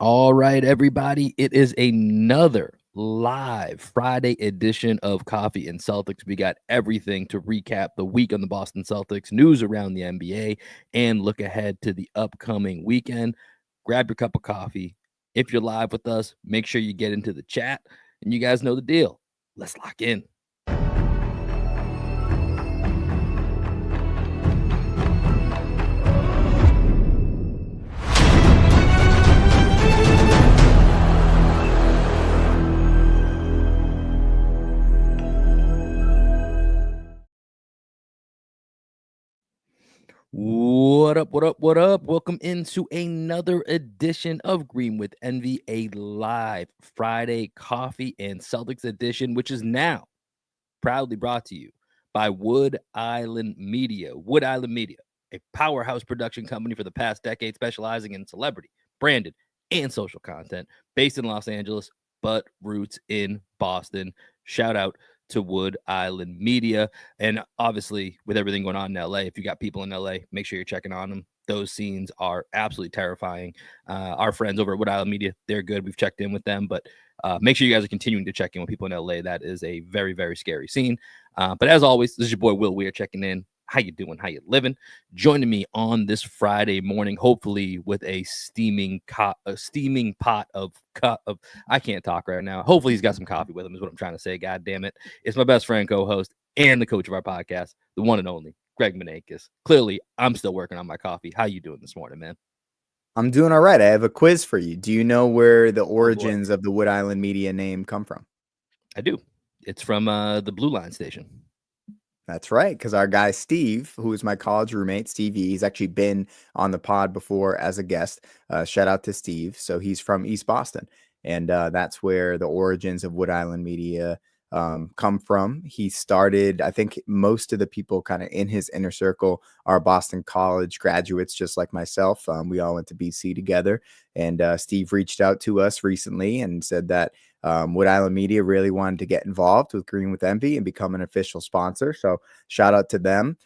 All right, everybody. It is another live Friday edition of Coffee and Celtics. We got everything to recap the week on the Boston Celtics, news around the NBA, and look ahead to the upcoming weekend. Grab your cup of coffee. If you're live with us, make sure you get into the chat, and you guys know the deal. Let's lock in. What up? What up? What up? Welcome into another edition of Green with Envy, a live Friday Coffee and Celtics edition, which is now proudly brought to you by Wood Island Media. Wood Island Media, a powerhouse production company for the past decade, specializing in celebrity, branded, and social content, based in Los Angeles, but roots in Boston. Shout out to Wood Island Media. And obviously, with everything going on in LA, if you got people in LA, make sure you're checking on them. Those scenes are absolutely terrifying. Our friends over at Wood Island Media, they're good. We've checked in with them, but make sure you guys are continuing to check in with people in LA. That is a very, very scary scene. But as always, this is your boy Will Weir checking in. How you doing? How you living? Joining me on this Friday morning, hopefully with a steaming pot of I can't talk right now. Hopefully he's got some coffee with him is what I'm trying to say. God damn it. It's my best friend, co-host, and the coach of our podcast, the one and only Greg Menakis. Clearly, I'm still working on my coffee. How you doing this morning, man? I'm doing all right. I have a quiz for you. Do you know where the origins of the Wood Island Media name come from? I do. It's from the Blue Line station. That's right, because our guy Steve, who is my college roommate, Stevie, he's actually been on the pod before as a guest. Shout out to Steve. So he's from East Boston, and that's where the origins of Wood Island Media come from. He started, I think most of the people kind of in his inner circle are Boston College graduates, just like myself. We all went to BC together, and Steve reached out to us recently and said that Wood Island Media really wanted to get involved with Green with Envy and become an official sponsor. So shout out to them.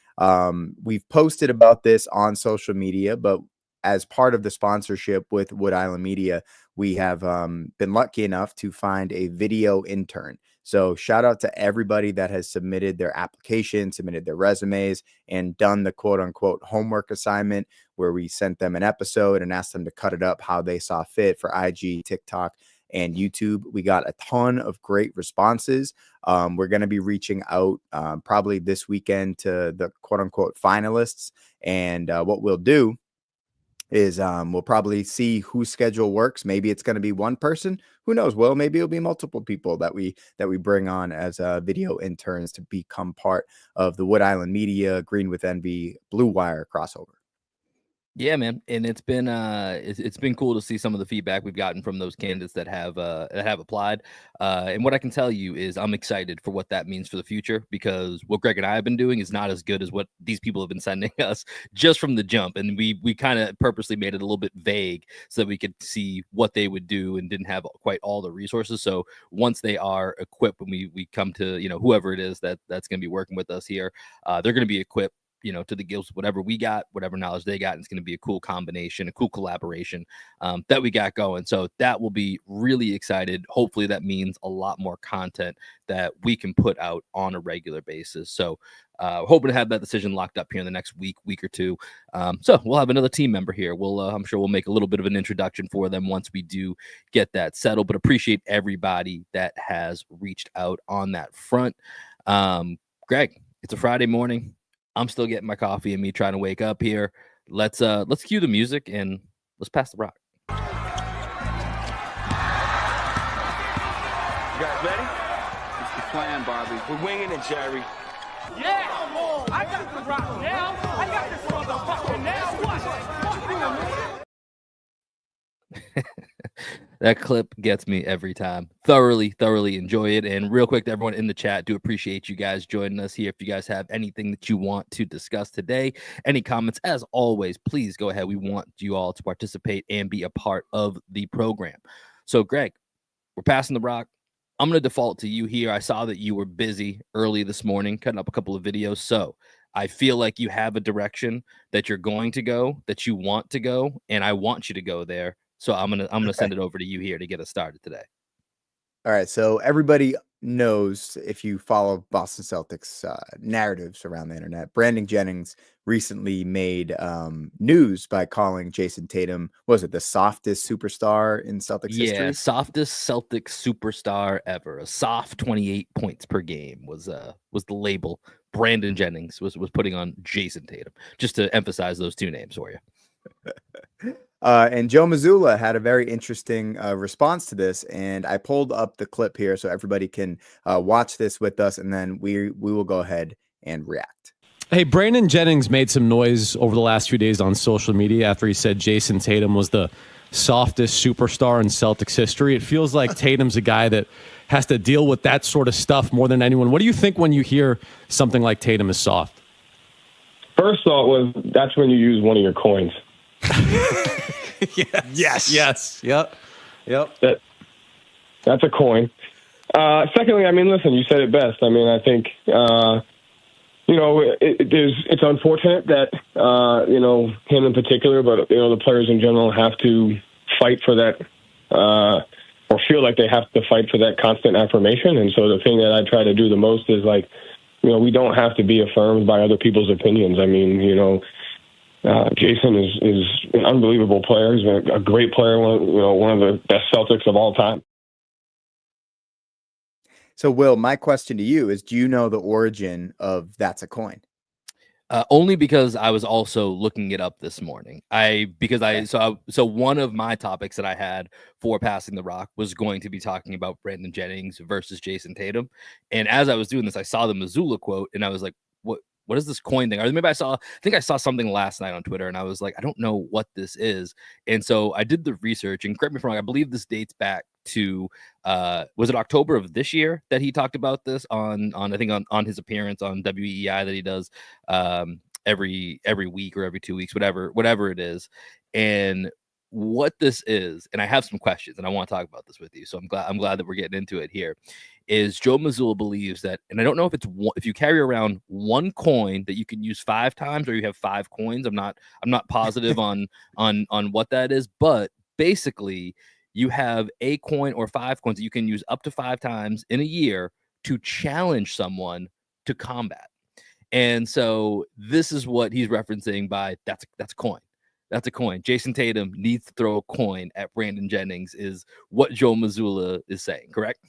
We've posted about this on social media, but as part of the sponsorship with Wood Island Media, we have been lucky enough to find a video intern. So shout out to everybody that has submitted their application, submitted their resumes, and done the quote unquote homework assignment where we sent them an episode and asked them to cut it up how they saw fit for IG, TikTok, and YouTube. We got a ton of great responses. We're going to be reaching out probably this weekend to the quote unquote finalists. And what we'll do is we'll probably see whose schedule works. Maybe it's going to be one person. Who knows? Well, maybe it'll be multiple people that we bring on as video interns to become part of the Wood Island Media Green with Envy Blue Wire crossover. Yeah, man, and it's been cool to see some of the feedback we've gotten from those candidates that have applied. And what I can tell you is I'm excited for what that means for the future, because what Greg and I have been doing is not as good as what these people have been sending us just from the jump. And we kind of purposely made it a little bit vague so that we could see what they would do and didn't have quite all the resources. So once they are equipped, when we come to whoever it is that's going to be working with us here, they're going to be equipped to the gills, whatever we got, whatever knowledge they got. And it's going to be a cool combination, a cool collaboration that we got going. So that will be really excited. Hopefully that means a lot more content that we can put out on a regular basis. So hoping to have that decision locked up here in the next week or two. So we'll have another team member here. I'm sure we'll make a little bit of an introduction for them once we do get that settled, but appreciate everybody that has reached out on that front. Greg, it's a Friday morning. I'm still getting my coffee and me trying to wake up here. Let's cue the music and let's pass the rock. You guys ready? What's the plan, Bobby? We're winging it, Jerry. Yeah! I got the rock now! I got this motherfucker now! What? That clip gets me every time. Thoroughly enjoy it. And real quick to everyone in the chat, do appreciate you guys joining us here. If you guys have anything that you want to discuss today, any comments, as always, please go ahead. We want you all to participate and be a part of the program. So, Greg, we're passing the rock. I'm going to default to you here. I saw that you were busy early this morning cutting up a couple of videos. So I feel like you have a direction that you're going to go, that you want to go, and I want you to go there. So I'm gonna send it over to you here to get us started today. All right, so everybody knows, if you follow Boston Celtics narratives around the internet, Brandon Jennings recently made news by calling Jayson Tatum, was it the softest superstar in Celtics history? Softest Celtics superstar ever. A soft 28 points per game was the label Brandon Jennings was putting on Jayson Tatum, just to emphasize those two names for you. And Joe Mazzulla had a very interesting response to this, and I pulled up the clip here so everybody can watch this with us, and then we will go ahead and react. Hey, Brandon Jennings made some noise over the last few days on social media after he said Jayson Tatum was the softest superstar in Celtics history. It feels like Tatum's a guy that has to deal with that sort of stuff more than anyone. What do you think when you hear something like Tatum is soft? First thought was that's when you use one of your coins. Yes. Yep. That's a coin. Secondly, I mean, listen, you said it best. I mean, I think, it's unfortunate that, him in particular, but, the players in general have to fight for that, or feel like they have to fight for that constant affirmation. And so the thing that I try to do the most is, like, we don't have to be affirmed by other people's opinions. I mean, Jayson is an unbelievable player. He's a great player, one of the best Celtics of all time. So, Will, my question to you is, do you know the origin of "that's a coin"? Only because I was also looking it up this morning. So one of my topics that I had for Passing the Rock was going to be talking about Brandon Jennings versus Jayson Tatum. And as I was doing this, I saw the Mazzulla quote, and I was like, what is this coin thing? Or maybe I think I saw something last night on Twitter, and I was like, I don't know what this is. And so I did the research, and correct me if I'm wrong, I believe this dates back to was it October of this year that he talked about this on his appearance on WEI that he does every week or every 2 weeks, whatever it is. And what this is, and I have some questions, and I want to talk about this with you. So I'm glad that we're getting into it here. Is Joe Mazzulla believes that, and I don't know if you carry around one coin that you can use 5 times, or you have 5 coins. I'm not positive on what that is, but basically you have a coin or 5 coins that you can use up to 5 times in a year to challenge someone to combat. And so this is what he's referencing by that's a coin. That's a coin. Jayson Tatum needs to throw a coin at Brandon Jennings is what Joe Mazzulla is saying, correct?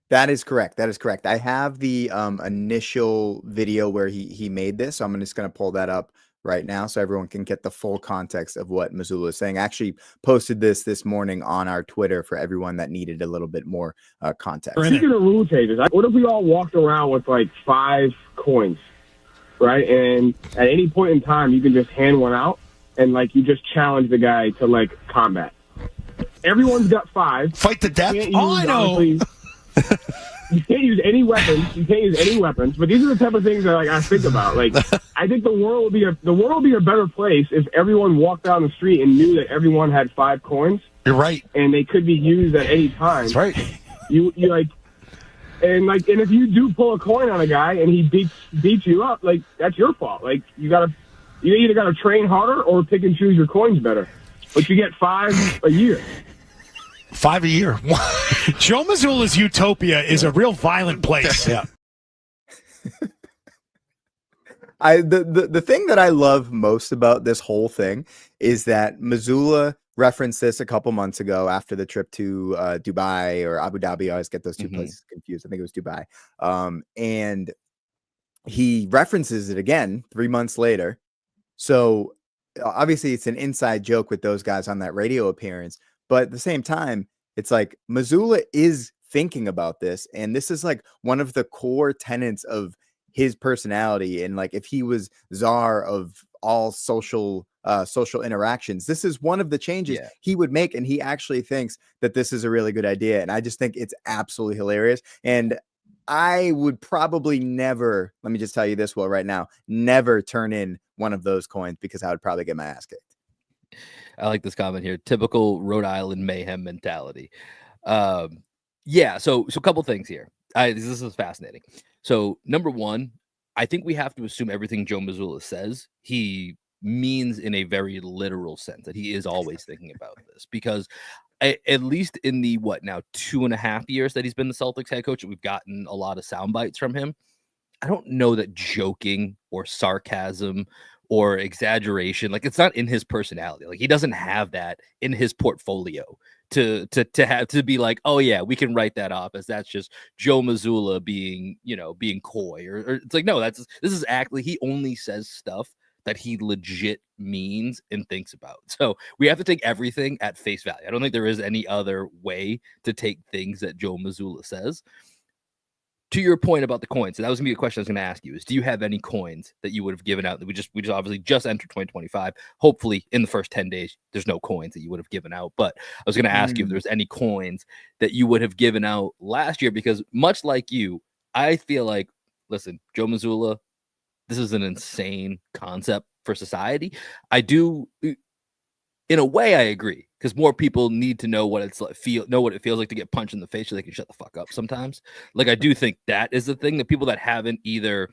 That is correct. I have the initial video where he made this, so I'm just going to pull that up right now so everyone can get the full context of what Mazzulla is saying. I actually posted this morning on our Twitter for everyone that needed a little bit more context. Speaking of rule changes, what if we all walked around with like 5 coins, right? And at any point in time, you can just hand one out and like you just challenge the guy to like combat. Everyone's got 5. Fight to death. I know. You can't use any weapons. But these are the type of things that like I think about. Like, I think the world would be a better place if everyone walked down the street and knew that everyone had 5 coins. You're right, and they could be used at any time. That's right. You like, and if you do pull a coin on a guy and he beats you up, like that's your fault. Like you either gotta train harder or pick and choose your coins better. But you get 5 a year. 5 a year. Joe Mazzulla's utopia is a real violent place. Yeah. The thing that I love most about this whole thing is that Mazzulla referenced this a couple months ago after the trip to Dubai or Abu Dhabi. I always get those two places confused. I think it was Dubai. And he references it again 3 months later. So obviously it's an inside joke with those guys on that radio appearance. But at the same time, it's like Mazzulla is thinking about this. And this is like one of the core tenets of his personality. And like if he was czar of all social interactions, this is one of the changes he would make. And he actually thinks that this is a really good idea. And I just think it's absolutely hilarious. And I would probably never, let me just tell you this, Will, right now, never turn in one of those coins because I would probably get my ass kicked. I like this comment here. Typical Rhode Island mayhem mentality. So a couple things here. This is fascinating. So number one, I think we have to assume everything Joe Mazzulla says he means in a very literal sense, that he is always thinking about this, because at least in the 2.5 years that he's been the Celtics head coach, we've gotten a lot of sound bites from him. I don't know that joking or sarcasm or exaggeration, like, it's not in his personality. Like, he doesn't have that in his portfolio to have to be like, oh yeah, we can write that off as that's just Joe Mazzulla being coy, or it's like, no, this is actually, he only says stuff that he legit means and thinks about. So we have to take everything at face value. I don't think there is any other way to take things that Joe Mazzulla says. To your point about the coins, so that was gonna be a question I was gonna ask you, is do you have any coins that you would have given out? That we just obviously just entered 2025. Hopefully in the first 10 days, there's no coins that you would have given out. But I was gonna ask you if there's any coins that you would have given out last year, because much like you, I feel like, listen, Joe Mazzulla, this is an insane concept for society. I do, in a way, I agree, because more people need to know what it's like, know what it feels like to get punched in the face so they can shut the fuck up sometimes. Like, I do think that is the thing that people that haven't either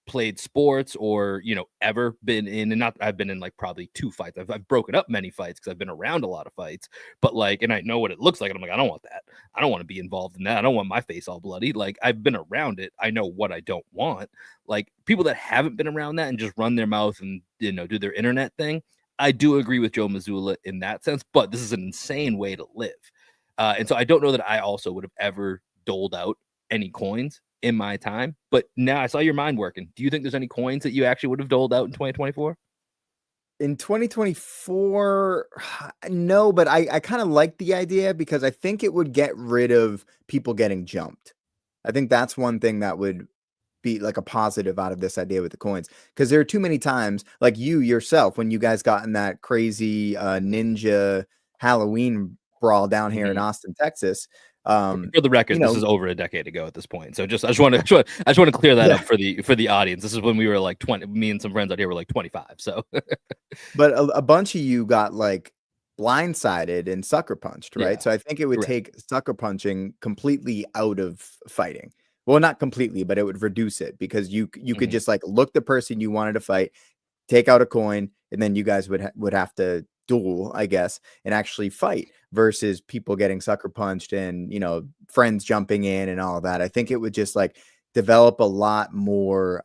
played sports or, ever been in, and not, I've been in like probably 2 fights. I've broken up many fights because I've been around a lot of fights, but like, and I know what it looks like. And I'm like, I don't want that. I don't want to be involved in that. I don't want my face all bloody. Like, I've been around it. I know what I don't want. Like, people that haven't been around that and just run their mouth and, do their internet thing, I do agree with Joe Mazzulla in that sense, but this is an insane way to live. And so I don't know that I also would have ever doled out any coins in my time, but now I saw your mind working. Do you think there's any coins that you actually would have doled out in 2024? In 2024, no, but I kind of like the idea, because I think it would get rid of people getting jumped. I think that's one thing that would be like a positive out of this idea with the coins, because there are too many times, like you yourself, when you guys got in that crazy ninja Halloween brawl down here in Austin, Texas. For the record, this is over a decade ago at this point. So I just want to clear that up for the audience. This is when we were like 20. Me and some friends out here were like 25. So, but a bunch of you got like blindsided and sucker punched, right? Yeah, so I think it would take sucker punching completely out of fighting. Well, not completely, but it would reduce it, because you could just like look the person you wanted to fight, take out a coin, and then you guys would have to duel, I guess, and actually fight, versus people getting sucker punched and, friends jumping in and all of that. I think it would just like develop a lot more,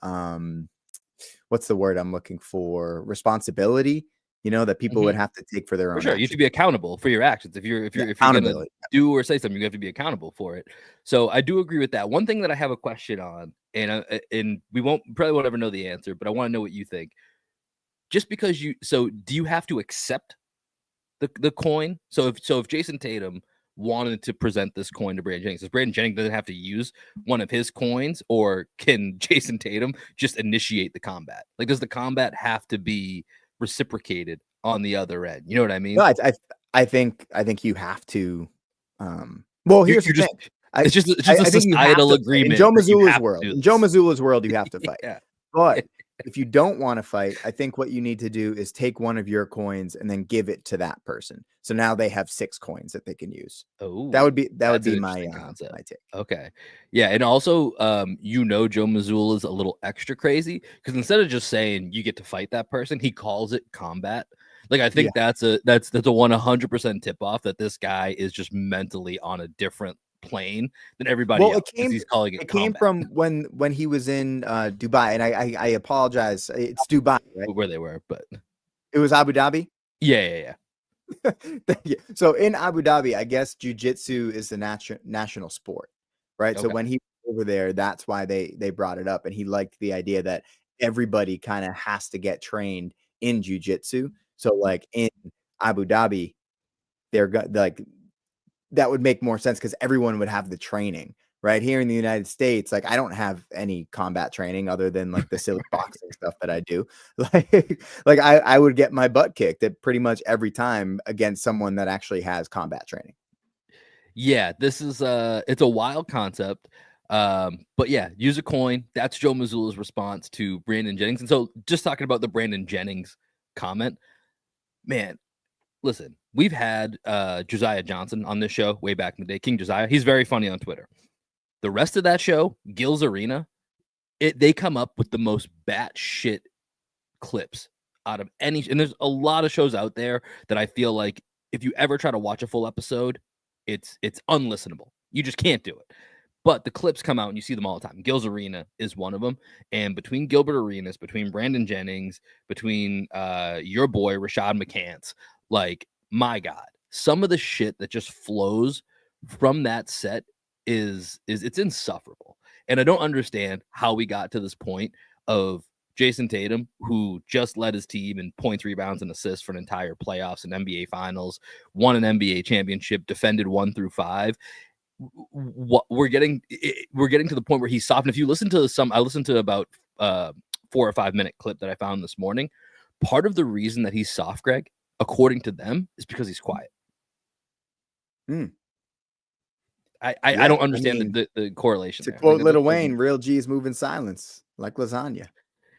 what's the word I'm looking for? Responsibility, that people would have to take for their own. Sure, you have to be accountable for your actions. If you're gonna do or say something, you have to be accountable for it. So I do agree with that. One thing that I have a question on, and we probably won't ever know the answer, but I want to know what you think. Just because do you have to accept the coin? So if Jayson Tatum wanted to present this coin to Brandon Jennings, does Brandon Jennings doesn't have to use one of his coins, or can Jayson Tatum just initiate the combat? Like, does the combat have to be reciprocated on the other end? You know what I mean? No, I think you have to. Well, here's the thing. It's just a societal agreement. In Joe Mazzulla's world, you have to fight. Yeah. But if you don't want to fight, I think what you need to do is take one of your coins and then give it to that person. So now they have 6 coins that they can use. Oh, that would be my concept. My take. Okay. Yeah. And also, Joe Mazzulla is a little extra crazy, because instead of just saying you get to fight that person, he calls it combat. Like, I think that's a 100% tip off that this guy is just mentally on a different plane than everybody else. He's calling it came from when he was in Dubai, and I apologize. It's Dubai, right? Where they were, but it was Abu Dhabi. Yeah. So in Abu Dhabi, I guess jiu-jitsu is the national sport, right? Okay. So when he was over there, that's why they brought it up, and he liked the idea that everybody kind of has to get trained in jiu-jitsu. So like in Abu Dhabi, they're like, that would make more sense, because everyone would have the training. Right here in the United States, like, I don't have any combat training other than like the silly boxing stuff that I do. Like I would get my butt kicked at pretty much every time against someone that actually has combat training. Yeah, this is it's a wild concept. But yeah, use a coin. That's Joe Mazzulla's response to Brandon Jennings. And so, just talking about the Brandon Jennings comment, man, listen, we've had Josiah Johnson on this show way back in the day, King Josiah. He's very funny on Twitter. The rest of that show, Gil's Arena, they come up with the most batshit clips out of any. And there's a lot of shows out there that I feel like if you ever try to watch a full episode, it's unlistenable. You just can't do it. But the clips come out and you see them all the time. Gil's Arena is one of them. And between Gilbert Arenas, between Brandon Jennings, between your boy Rashad McCants, like, my God, some of the shit that just flows from that set is it's insufferable. And I don't understand how we got to this point of Jayson Tatum, who just led his team in points, rebounds, and assists for an entire playoffs and NBA Finals, won an NBA championship, defended 1 through 5. What we're getting to the point where he's soft. And if you listen to I listened to about 4 or 5 minute clip that I found this morning. Part of the reason that he's soft, Greg, according to them, is because he's quiet. I don't understand the correlation. To there. quote Lil Wayne, real G's move in silence like lasagna.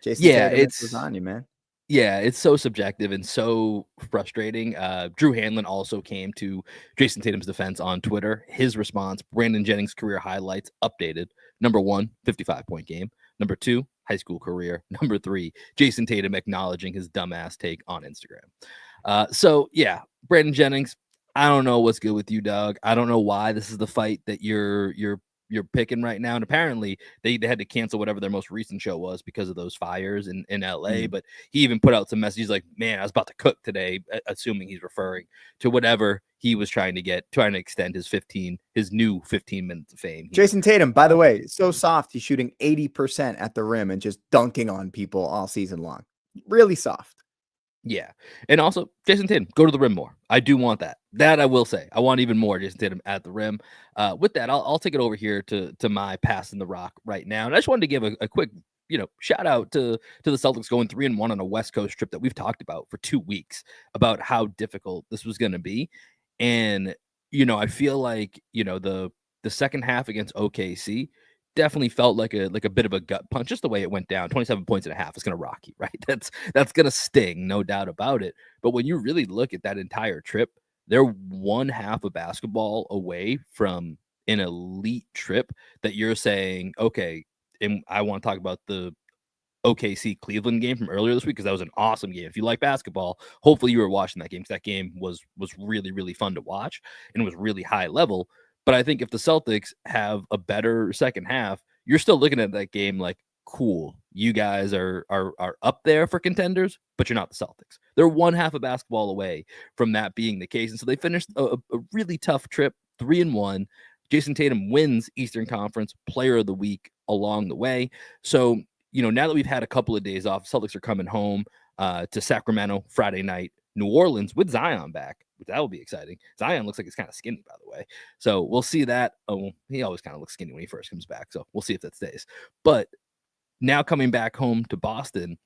Jayson Tatum, it's lasagna, man. Yeah, it's so subjective and so frustrating. Drew Hanlon also came to Jayson Tatum's defense on Twitter. His response: Brandon Jennings' career highlights updated. Number 1, 55-point game. Number 2, high school career. Number 3, Jayson Tatum acknowledging his dumbass take on Instagram. So yeah, Brandon Jennings, I don't know what's good with you, dog. I don't know why this is the fight that you're picking right now. And apparently they had to cancel whatever their most recent show was because of those fires in LA. But he even put out some messages like, man, I was about to cook today, assuming he's referring to whatever he was trying to extend his new 15 minutes of fame. Jayson Tatum, by the way, so soft. He's shooting 80% at the rim and just dunking on people all season long. Really soft. Yeah. And also, Jayson Tatum, go to the rim more. I do want that. That I will say. I want even more Jayson Tatum at the rim. With that, I'll take it over here to my pass in the rock right now. And I just wanted to give a quick, shout out to the Celtics going 3-1 on a West Coast trip that we've talked about for 2 weeks about how difficult this was going to be. And, I feel like, the second half against OKC definitely felt like a bit of a gut punch, just the way it went down. 27 points and a half is going to rock you, right? That's going to sting, no doubt about it. But when you really look at that entire trip, they're one half of basketball away from an elite trip that you're saying, okay, and I want to talk about the OKC Cleveland game from earlier this week because that was an awesome game. If you like basketball, hopefully you were watching that game because that game was really, really fun to watch and it was really high level. But I think if the Celtics have a better second half, you're still looking at that game like, cool, you guys are up there for contenders, but you're not the Celtics. They're one half of basketball away from that being the case. And so they finished a really tough trip, 3-1. Jayson Tatum wins Eastern Conference Player of the Week along the way. So, now that we've had a couple of days off, Celtics are coming home to Sacramento Friday night, New Orleans with Zion back. That will be exciting. Zion looks like he's kind of skinny, by the way. So we'll see that. Oh, he always kind of looks skinny when he first comes back. So we'll see if that stays. But now coming back home to Boston,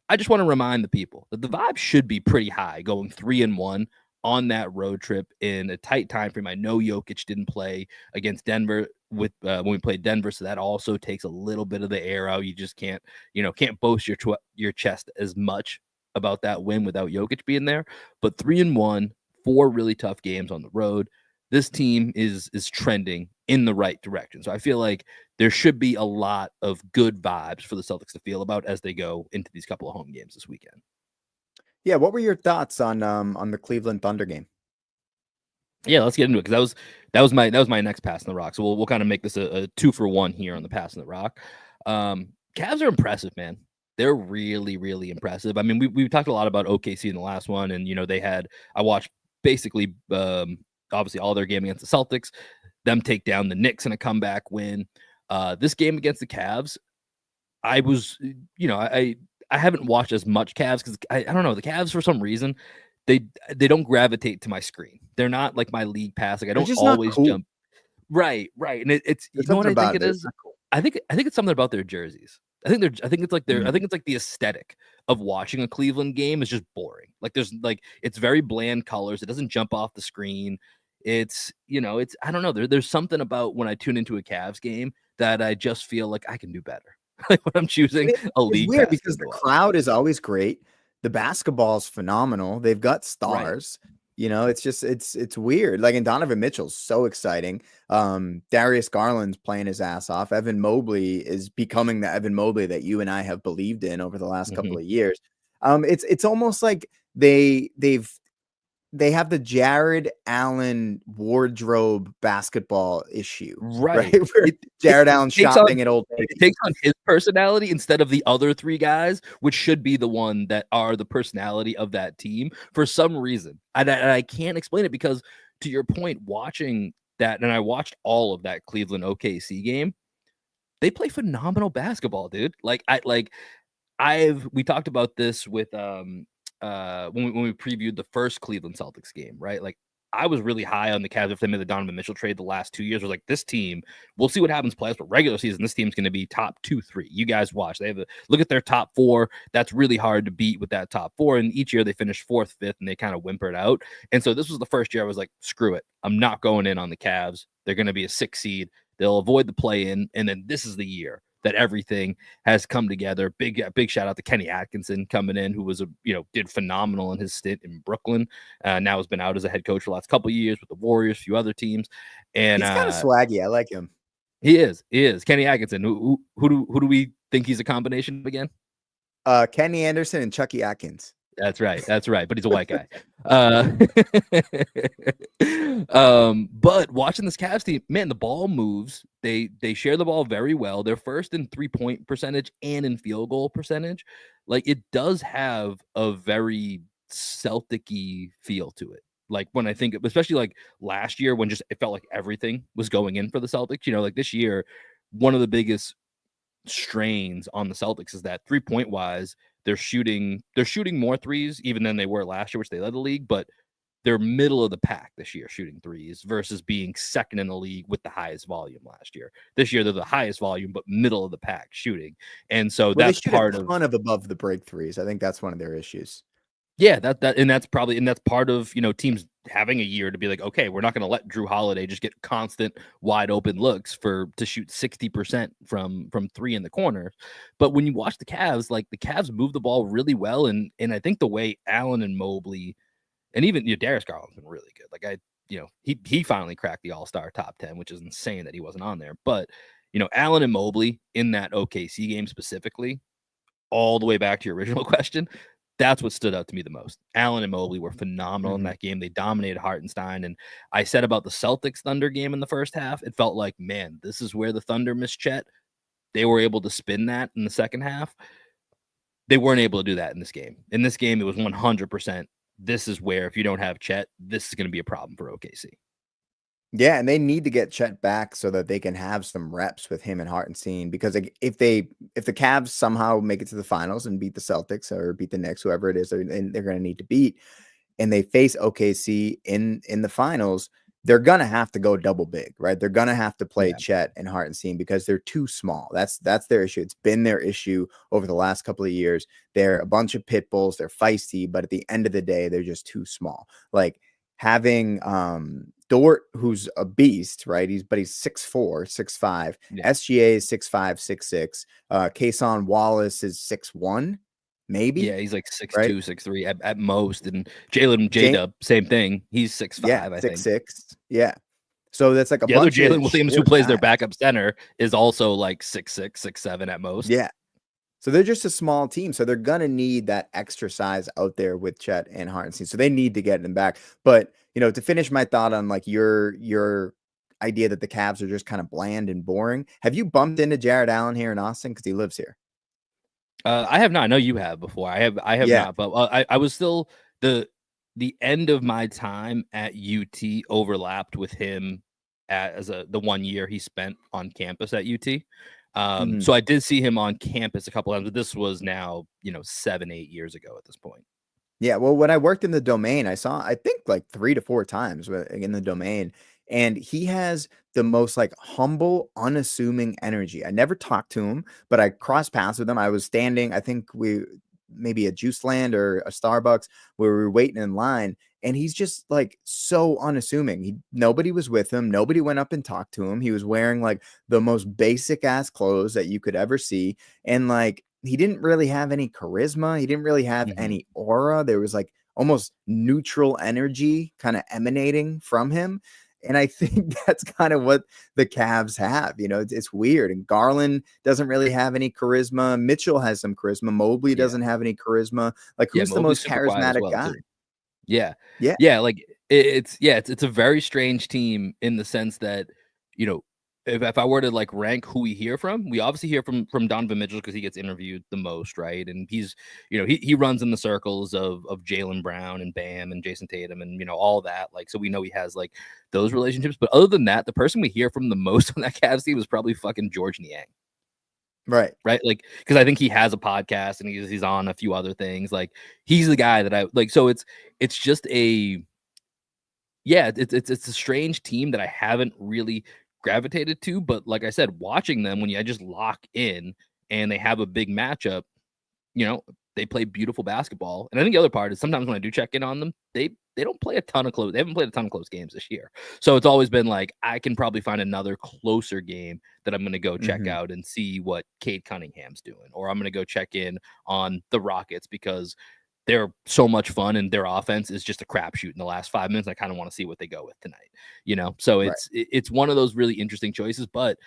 I just want to remind the people that the vibe should be pretty high going 3-1 on that road trip in a tight time frame. I know Jokic didn't play against Denver when we played Denver, so that also takes a little bit of the air out. You just can't boast your chest as much about that win without Jokic being there. But 3-1, 4 really tough games on the road. This team is trending in the right direction. So I feel like there should be a lot of good vibes for the Celtics to feel about as they go into these couple of home games this weekend. Yeah, what were your thoughts on the Cleveland Thunder game? Yeah, let's get into it because that was my next pass in the rock. So we'll kind of make this a 2-for-1 here on the pass in the rock. Cavs are impressive, man. They're really, really impressive. I mean, we talked a lot about OKC in the last one, and I watched basically obviously all their game against the Celtics, them take down the Knicks in a comeback win. This game against the Cavs, I was, I haven't watched as much Cavs because I don't know, the Cavs for some reason they don't gravitate to my screen. They're not like my league pass. Like I don't always jump. Right, and it's you know what I think it is. Cool. I think it's something about their jerseys. I think it's like the aesthetic of watching a Cleveland game is just boring. Like it's very bland colors. It doesn't jump off the screen. It's I don't know. There's something about when I tune into a Cavs game that I just feel like I can do better. Like when I'm choosing a league. It's weird because the crowd is always great. The basketball is phenomenal. They've got stars. Right. It's just it's weird. Like, and Donovan Mitchell's so exciting. Darius Garland's playing his ass off. Evan Mobley is becoming the Evan Mobley that you and I have believed in over the last couple of years. It's almost like they have the Jared Allen wardrobe basketball issue, right? Right. Where Jared Allen Takes shopping at Old it Navy. takes on his personality instead of the other 3 guys, which should be the one that are the personality of that team for some reason. And I can't explain it because to your point, watching that, and I watched all of that Cleveland OKC game, they play phenomenal basketball, dude. We talked about this with when we previewed the first Cleveland Celtics game, right? Like I was really high on the Cavs if they made the Donovan Mitchell trade the last 2 years. I was like, this team, we'll see what happens playoffs, but regular season, this team's going to be top 2, 3. You guys watch. They have a look at their top 4. That's really hard to beat with that top 4. And each year they finish 4th, 5th, and they kind of whimpered out. And so this was the first year I was like, screw it. I'm not going in on the Cavs. They're going to be a 6 seed. They'll avoid the play-in, and then this is the year that everything has come together. Big shout out to Kenny Atkinson coming in, who was did phenomenal in his stint in Brooklyn. Now has been out as a head coach for the last couple of years with the Warriors, a few other teams. And he's kind of swaggy. I like him. He is Kenny Atkinson. Who do we think he's a combination of again? Kenny Anderson and Chucky Atkins. That's right. But he's a white guy. But watching this Cavs team, man, the ball moves. They share the ball very well. They're first in 3-point percentage and in field goal percentage. Like it does have a very Celtic-y feel to it. Like when I think, especially like last year when just it felt like everything was going in for the Celtics. Like this year, one of the biggest strains on the Celtics is that 3-point wise, they're shooting more threes even than they were last year, which they led the league, but they're middle of the pack this year shooting threes versus being second in the league with the highest volume last year. This year they're the highest volume but middle of the pack shooting. And so that's part of above the break threes. I think that's one of their issues. Yeah, that's part of teams having a year to be like, okay, we're not going to let Drew Holiday just get constant wide open looks to shoot 60% from 3 in the corner. But when you watch the Cavs, like the Cavs move the ball really well, and I think the way Allen and Mobley and even Darius Garland's been really good. Like he finally cracked the All-Star top 10, which is insane that he wasn't on there. But Allen and Mobley in that OKC game specifically, all the way back to your original question. That's what stood out to me the most. Allen and Mobley were phenomenal in that game. They dominated Hartenstein. And I said about the Celtics Thunder game in the first half, it felt like, man, this is where the Thunder missed Chet. They were able to spin that in the second half. They weren't able to do that in this game. In this game, it was 100%. This is where, if you don't have Chet, this is going to be a problem for OKC. Yeah, and they need to get Chet back so that they can have some reps with him and Hartenstein. Because if the Cavs somehow make it to the finals and beat the Celtics or beat the Knicks, whoever it is, they're going to need to beat, and they face OKC in the finals, they're going to have to go double big, right? They're going to have to play Chet and Hartenstein because they're too small. That's their issue. It's been their issue over the last couple of years. They're a bunch of pit bulls. They're feisty, but at the end of the day, they're just too small. Like having Dort, who's a beast, right? He's 6'4", 6'5". Yeah. SGA is 6'5", 6'6". Kason Wallace is 6'1", maybe. Yeah, he's like 6'2", right? 6'3" at most. And Jalen J-Dub, same thing. He's 6'5", yeah, I think. 6'6". Yeah. So that's like a bunch of Jalen Williams, who plays their backup center, is also like 6'6", 6'7" at most. Yeah. So they're just a small team. So they're going to need that extra size out there with Chet and Hartenstein. So they need to get them back. But, to finish my thought on like your idea that the Cavs are just kind of bland and boring. Have you bumped into Jared Allen here in Austin? Because he lives here. I have not. I know you have before. I have not. But I was still the end of my time at UT overlapped with him the 1 year he spent on campus at UT. So I did see him on campus a couple times, but this was now 7-8 years ago at this point. Yeah, well, when I worked in the Domain, I saw I think like 3 to 4 times in the Domain, and he has the most like humble, unassuming energy. I never talked to him, but I crossed paths with him. I was standing, I think maybe a Juice Land or a Starbucks where we were waiting in line. And he's just like so unassuming. Nobody was with him. Nobody went up and talked to him. He was wearing like the most basic ass clothes that you could ever see. And like, he didn't really have any charisma. He didn't really have any aura. There was like almost neutral energy kind of emanating from him. And I think that's kind of what the Cavs have. It's weird. And Garland doesn't really have any charisma. Mitchell has some charisma. Mobley doesn't have any charisma. Like, Yeah, who's the Mobley's most super quiet as charismatic well guy? too. Yeah. Yeah. Yeah, like it's a very strange team in the sense that, you know, if I were to like rank who we hear from, we obviously hear from Donovan Mitchell because he gets interviewed the most, right? And he's, he runs in the circles of Jaylen Brown and Bam and Jayson Tatum and all that. Like, so we know he has like those relationships. But other than that, the person we hear from the most on that Cavs team is probably fucking George Niang. Right. Like, because I think he has a podcast and he's on a few other things. Like, he's the guy that I like. So it's just it's a strange team that I haven't really gravitated to. But like I said, watching them when I just lock in and they have a big matchup, they play beautiful basketball. And I think the other part is sometimes when I do check in on them, they don't play a ton of close. They haven't played a ton of close games this year. So it's always been like, I can probably find another closer game that I'm going to go check out and see what Cade Cunningham's doing. Or I'm going to go check in on the Rockets because they're so much fun and their offense is just a crapshoot in the last 5 minutes. I kind of want to see what they go with tonight, So it's one of those really interesting choices. But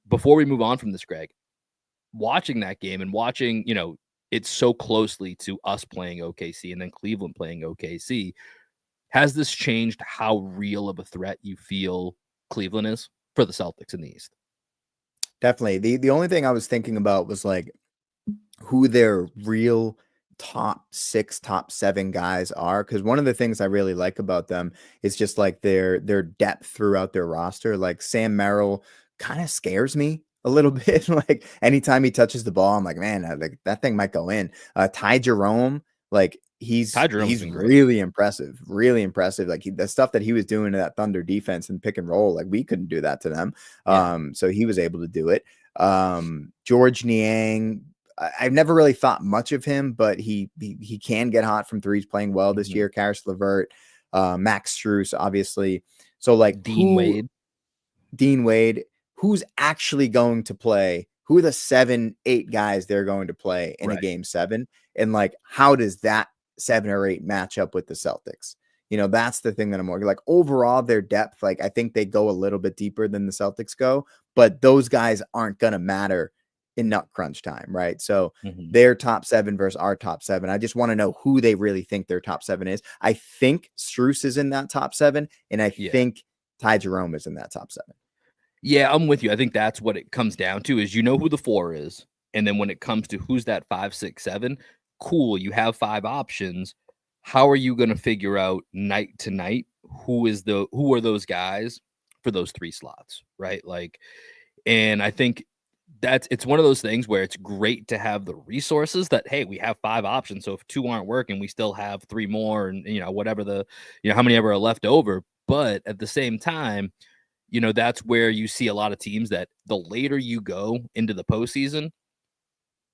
before we move on from this, Greg, watching that game and watching, it's so closely to us playing OKC and then Cleveland playing OKC. Has this changed how real of a threat you feel Cleveland is for the Celtics in the East? Definitely. The only thing I was thinking about was like who their real top 6, top 7 guys are. Because one of the things I really like about them is just like their depth throughout their roster. Like Sam Merrill kind of scares me a little bit. Like anytime he touches the ball, I'm like, man, that thing might go in. Ty Jerome, like he's really impressive, Like the stuff that he was doing to that Thunder defense and pick and roll, like we couldn't do that to them. So he was able to do it. George Niang, I've never really thought much of him, but he can get hot from threes, playing well this year. Karis LeVert, Max Strus, obviously. So like Dean Wade, who's actually going to play? Who are the 7, 8 guys they're going to play in a game 7? And like, how does that 7 or 8 match up with the Celtics? That's the thing that I'm more like overall their depth. Like I think they go a little bit deeper than the Celtics go, but those guys aren't going to matter in nut crunch time, right? So their top 7 versus our top 7. I just want to know who they really think their top 7 is. I think Strus is in that top 7, and I think Ty Jerome is in that top 7. Yeah, I'm with you. I think that's what it comes down to is who the 4 is. And then when it comes to who's that 5, 6, 7, cool, you have 5 options. How are you going to figure out night to night who are those guys for those 3 slots, right? Like, and I think it's one of those things where it's great to have the resources that, hey, we have 5 options. So if 2 aren't working, we still have 3 more and, whatever how many ever are left over. But at the same time, that's where you see a lot of teams that the later you go into the postseason,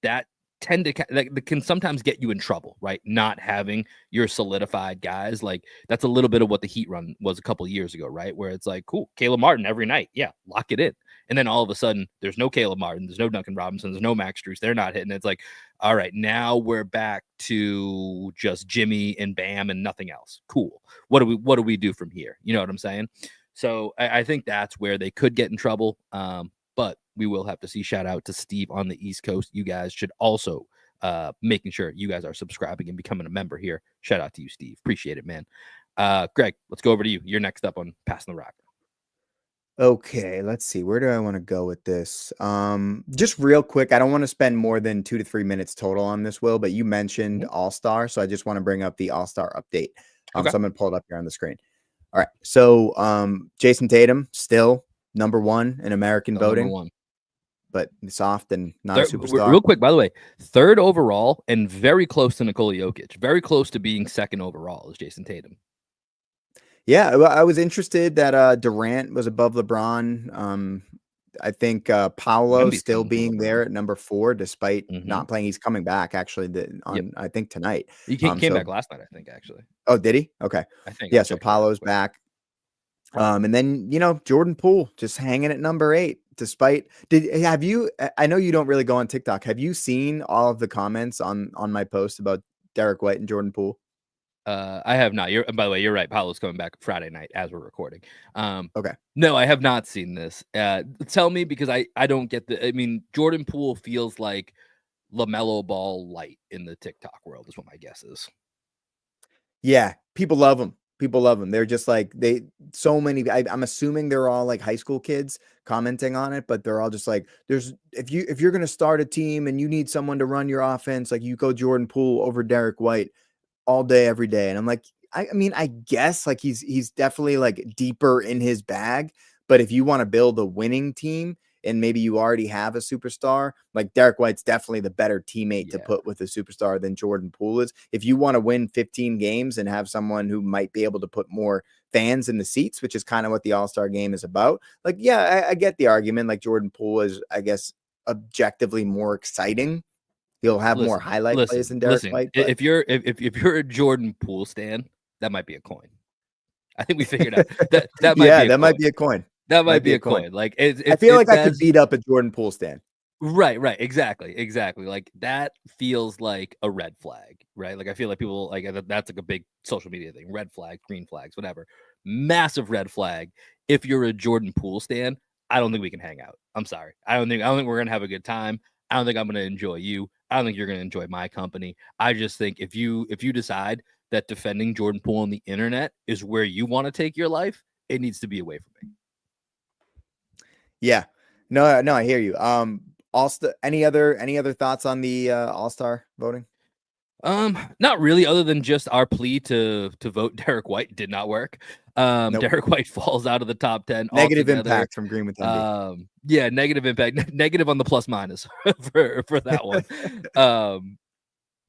that can sometimes get you in trouble, right? Not having your solidified guys. Like that's a little bit of what the Heat run was a couple of years ago, right? Where it's like, cool, Caleb Martin every night. Yeah, lock it in. And then all of a sudden there's no Caleb Martin, there's no Duncan Robinson, there's no Max Strus. They're not hitting. It's like, all right, now we're back to just Jimmy and Bam and nothing else. Cool. What do we do from here? You know what I'm saying? So I think that's where they could get in trouble. But we will have to see. Shout out to Steve on the East Coast. You guys should also making sure you guys are subscribing and becoming a member here. Shout out to you, Steve. Appreciate it, man. Greg, let's go over to you. You're next up on Passing the Rock. Okay, let's see. Where do I want to go with this? Just real quick, I don't want to spend more than 2 to 3 minutes total on this, Will, but you mentioned All-Star, so I just want to bring up the All-Star update. So I'm going to pull it up here on the screen. All right. So Jayson Tatum still number 1 in American voting, but soft and not a superstar. Real quick, by the way, 3rd overall and very close to Nikola Jokic. Very close to being 2nd overall is Jayson Tatum. Yeah, I was interested that Durant was above LeBron. I think Paolo still being there at number 4, despite not playing. He's coming back actually I think tonight. He came back last night, I think, actually. Oh, did he? Okay. I think. Yeah, so Paolo's back. And then, Jordan Poole just hanging at number 8, despite I know you don't really go on TikTok. Have you seen all of the comments on my post about Derek White and Jordan Poole? I have not. By the way, you're right. Paolo's coming back Friday night as we're recording. Okay. No, I have not seen this. Tell me, because I don't get I mean, Jordan Poole feels like LaMelo Ball light in the TikTok world is what my guess is. Yeah, people love him. People love him. They're just like so many. I'm assuming they're all like high school kids commenting on it, but they're all just like, if you're gonna start a team and you need someone to run your offense, like you go Jordan Poole over Derek White all day, every day. And I'm like, I mean, I guess like he's definitely like deeper in his bag, but if you want to build a winning team and maybe you already have a superstar, like Derek White's definitely the better teammate to put with a superstar than Jordan Poole is. If you want to win 15 games and have someone who might be able to put more fans in the seats, which is kind of what the All-Star game is about. Like, yeah, I get the argument. Like Jordan Poole is, I guess, objectively more exciting. He'll have more highlight plays than Derek White. But If you're a Jordan Poole stan, that might be a coin. I think we figured out that might be a that might be a coin. That might be a coin. Like I feel like I could beat up a Jordan Poole stan. Right. Exactly. Like that feels like a red flag, right? Like I feel like people like that's like a big social media thing. Red flag, green flags, whatever. Massive red flag. If you're a Jordan Poole stan, I don't think we can hang out. I'm sorry. I don't think we're gonna have a good time. I don't think I'm gonna enjoy you. I don't think you're gonna enjoy my company. I just think if you decide that defending Jordan Poole on the internet is where you want to take your life, it needs to be away from me. Yeah. No, I hear you. Also, any other thoughts on the All-Star voting? Not really, other than just our plea to vote Derek White did not work. Nope. Derek White falls out of the top 10. Negative altogether. impact from Green with MD. Yeah, negative impact, negative on the plus minus for that one.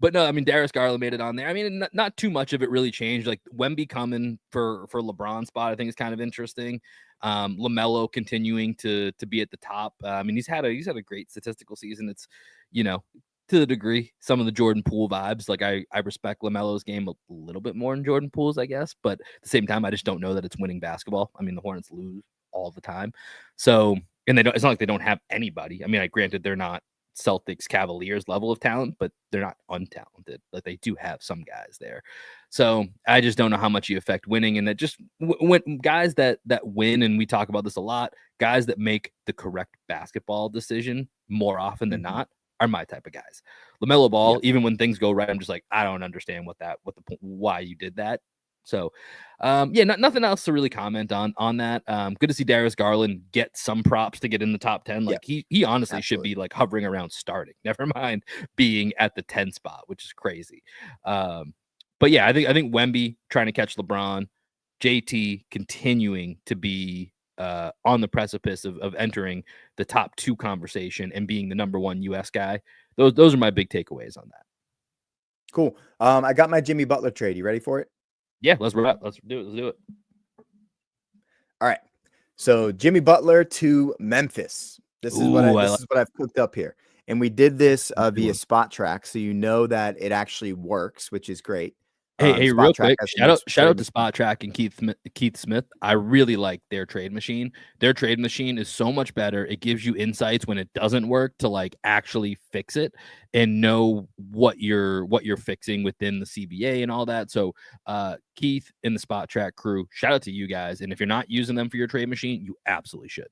But no, I mean, Darius Garland made it on there. I mean, not too much of it really changed. Like Wemby coming for LeBron's spot, I think is kind of interesting. LaMelo continuing to be at the top. I mean, he's had a great statistical season. It's, to the degree, some of the Jordan Poole vibes. Like I respect LaMelo's game a little bit more than Jordan Poole's, I guess. But at the same time, I just don't know that it's winning basketball. I mean, the Hornets lose all the time. So, and it's not like they don't have anybody. I mean, granted, they're not Celtics Cavaliers level of talent, but they're not untalented. Like they do have some guys there. So I just don't know how much you affect winning. And that just when guys that win, and we talk about this a lot, guys that make the correct basketball decision more often than not are my type of guys. LaMelo Ball, even when things go right, I'm just like, I don't understand why you did that. So, nothing else to really comment on that. Good to see Darius Garland get some props to get in the top 10. Like he honestly should be like hovering around starting, never mind being at the 10 spot, which is crazy. But yeah, I think Wemby trying to catch LeBron, JT continuing to be on the precipice of entering the top 2 conversation and being the number 1 US guy. Those are my big takeaways on that. Cool. I got my Jimmy Butler trade. You ready for it? Yeah, let's do it. All right. So Jimmy Butler to Memphis. This is what I've cooked up here. And we did this via Spot Track, so you know that it actually works, which is great. Hey, real quick, shout out to Spot Track and Keith Smith. I really like their trade machine. Their trade machine is so much better. It gives you insights when it doesn't work to like actually fix it and know what you're fixing within the CBA and all that. So Keith and the Spot Track crew, shout out to you guys. And if you're not using them for your trade machine, you absolutely should.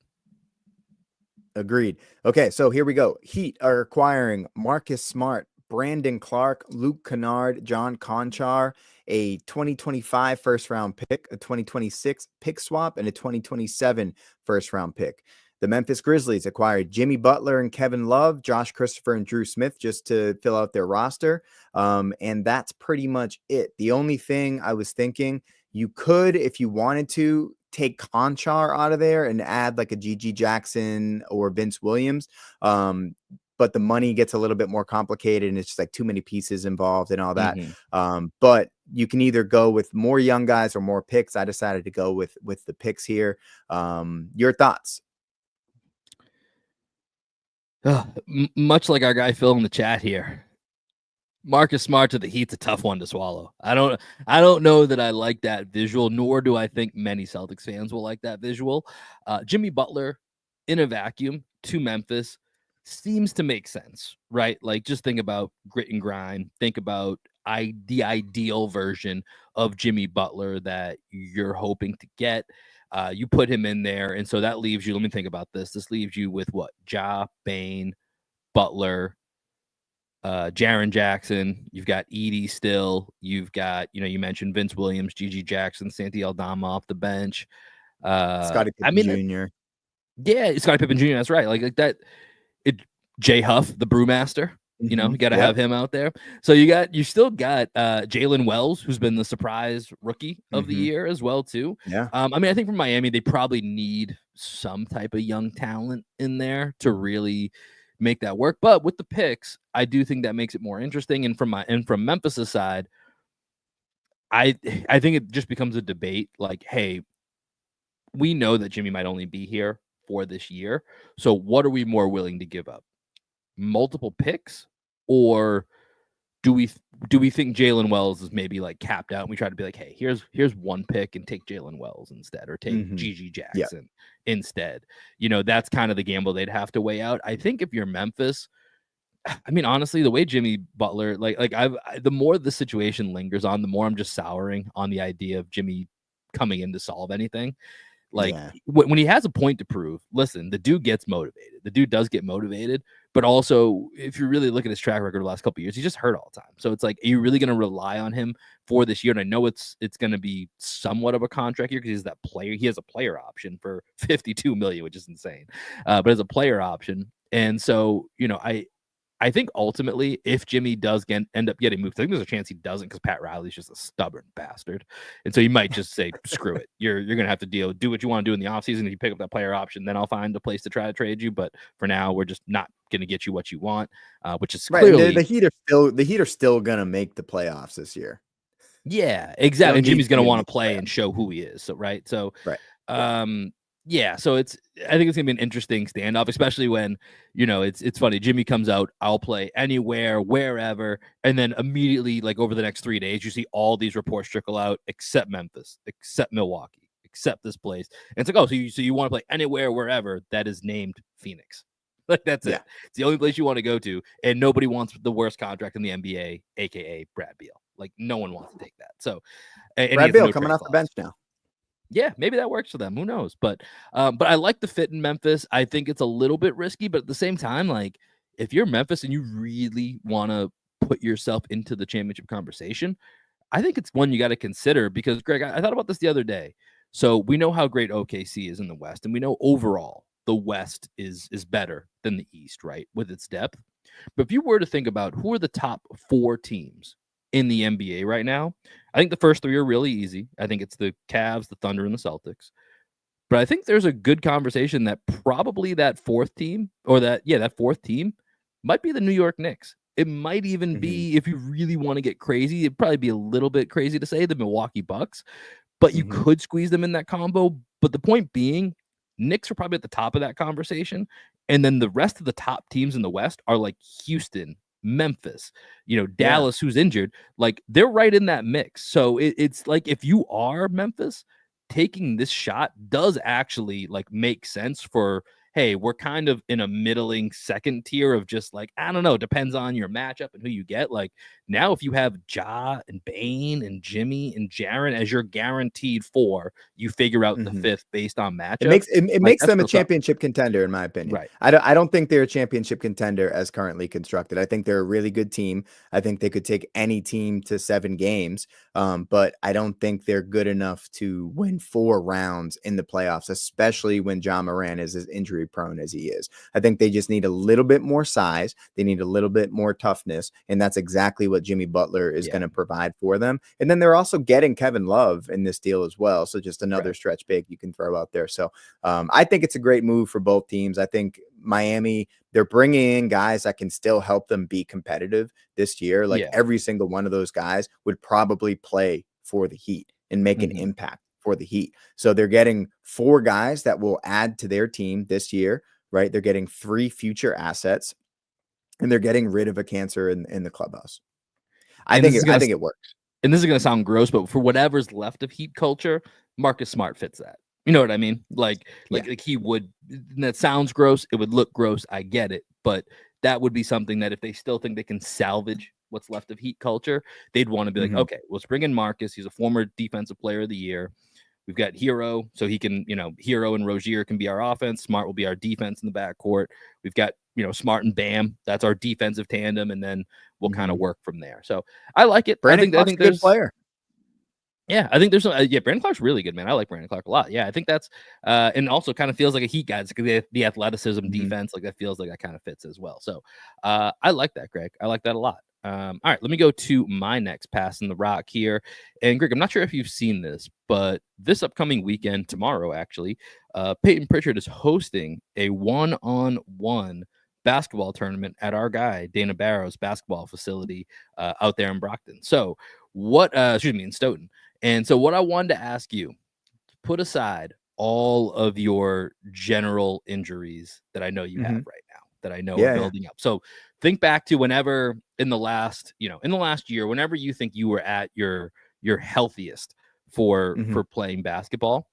Agreed. Okay, so here we go. Heat are acquiring Marcus Smart, Brandon Clark, Luke Kennard, John Conchar, a 2025 first-round pick, a 2026 pick swap, and a 2027 first-round pick. The Memphis Grizzlies acquired Jimmy Butler and Kevin Love, Josh Christopher and Drew Smith just to fill out their roster. And that's pretty much it. The only thing I was thinking, you could, if you wanted to, take Conchar out of there and add like a GG Jackson or Vince Williams. But the money gets a little bit more complicated and it's just like too many pieces involved and all that. But you can either go with more young guys or more picks. I decided to go with the picks here. Your thoughts? Much like our guy Phil in the chat here, Marcus Smart to the Heat's a tough one to swallow. I don't know that I like that visual, nor do I think many Celtics fans will like that visual. Jimmy Butler in a vacuum to Memphis seems to make sense, right? Like just think about grit and grind. Think about the ideal version of Jimmy Butler that you're hoping to get. You put him in there, and so that leaves you. Let me think about this. This leaves you with what? Ja, Bane, Butler, Jaren Jackson. You've got Edie still. You've got, you mentioned Vince Williams, Gigi Jackson, Santi Aldama off the bench. Scottie Pippen Jr. Yeah, Scottie Pippen Jr. That's right. Like that. Jay Huff, the brewmaster. You got to have him out there. So you still got Jalen Wells, who's been the surprise rookie of the year as well too. Yeah. I think for Miami, they probably need some type of young talent in there to really make that work. But with the picks, I do think that makes it more interesting. And from Memphis's side, I think it just becomes a debate. Like, hey, we know that Jimmy might only be here for this year. So what are we more willing to give up? Multiple picks, or do we think Jalen Wells is maybe like capped out and we try to be like, hey, here's one pick and take Jalen Wells instead, or take Gigi Jackson instead? That's kind of the gamble they'd have to weigh out. I think if you're Memphis, honestly, the way Jimmy Butler, the more the situation lingers on, the more I'm just souring on the idea of Jimmy coming in to solve anything. When he has a point to prove, listen, the dude gets motivated. The dude does get motivated, but also if you really look at his track record the last couple of years, he's just hurt all the time. So it's like, are you really going to rely on him for this year? And I know it's going to be somewhat of a contract year because he's that player. He has a player option for $52 million, which is insane. But as a player option, and so I think ultimately, if Jimmy does end up getting moved, I think there's a chance he doesn't because Pat Riley's just a stubborn bastard. And so he might just say, screw it. You're going to have to do what you want to do in the offseason. If you pick up that player option, then I'll find a place to try to trade you. But for now, we're just not going to get you what you want, which is clearly... The Heat are still going to make the playoffs this year. Yeah, exactly. And Jimmy's going to want to play and show who he is. So, right. So, yeah, so I think it's gonna be an interesting standoff, especially when it's funny. Jimmy comes out, I'll play anywhere, wherever, and then immediately, like over the next 3 days, you see all these reports trickle out, except Memphis, except Milwaukee, except this place. And it's like, oh, so you want to play anywhere, wherever that is named Phoenix? Like that's it. It's the only place you want to go to, and nobody wants the worst contract in the NBA, aka Brad Beal. Like no one wants to take that. So, and Brad Beal coming off the bench now. Yeah, maybe that works for them. Who knows? But I like the fit in Memphis. I think it's a little bit risky, but at the same time, like if you're Memphis and you really want to put yourself into the championship conversation, I think it's one you got to consider because, Greg, I thought about this the other day. So we know how great OKC is in the West, and we know overall the West is better than the East, right, with its depth. But if you were to think about who are the top 4 teams in the NBA right now, I think the first 3 are really easy. I think it's the Cavs, the Thunder, and the Celtics. But I think there's a good conversation that probably that fourth team might be the New York Knicks. It might even be, if you really want to get crazy, it'd probably be a little bit crazy to say the Milwaukee Bucks, but you could squeeze them in that combo. But the point being, Knicks are probably at the top of that conversation. And then the rest of the top teams in the West are like Houston, Memphis, Dallas, who's injured, like they're right in that mix. So it's like if you are Memphis, taking this shot does actually like make sense for, hey, we're kind of in a middling second tier of just like, I don't know, depends on your matchup and who you get. Like now, if you have Ja and Bane and Jimmy and Jaren as your guaranteed 4, you figure out the 5th based on matchup. It makes them a championship contender, in my opinion. Right. I don't think they're a championship contender as currently constructed. I think they're a really good team. I think they could take any team to 7 games, but I don't think they're good enough to win 4 rounds in the playoffs, especially when Ja Morant is as injury prone as he is. I think they just need a little bit more size. They need a little bit more toughness, and that's exactly what Jimmy Butler is going to provide for them. And then they're also getting Kevin Love in this deal as well. So just another stretch big you can throw out there. So I think it's a great move for both teams. I think Miami, they're bringing in guys that can still help them be competitive this year. Like every single one of those guys would probably play for the Heat and make an impact for the Heat. So they're getting 4 guys that will add to their team this year, right? They're getting 3 future assets, and they're getting rid of a cancer in the clubhouse. I think it works. And this is going to sound gross, but for whatever's left of Heat culture, Marcus Smart fits that. You know what I mean? Like he would, that sounds gross. It would look gross. I get it. But that would be something that if they still think they can salvage what's left of Heat culture, they'd want to be like, okay, let's bring in Marcus. He's a former defensive player of the year. We've got Hero, so he can, Hero and Rozier can be our offense. Smart will be our defense in the backcourt. We've got, Smart and Bam. That's our defensive tandem, and then we'll kind of work from there. So I like it. Brandon Clark's a good player. Yeah, I think there's some. Brandon Clark's really good, man. I like Brandon Clark a lot. Yeah, I think that's and also kind of feels like a Heat guy. It's the athleticism, defense, like that feels like that kind of fits as well. So I like that, Greg. I like that a lot. All right, let me go to my next pass in the rock here. And Greg, I'm not sure if you've seen this, but this upcoming weekend, tomorrow actually, Payton Pritchard is hosting a one-on-one basketball tournament at our guy Dana Barrow's basketball facility out there in Brockton. So in Stoughton. And so what I wanted to ask you, put aside all of your general injuries that I know you have right now, that I know are building up. So think back to whenever in the last year, whenever you think you were at your healthiest for playing basketball,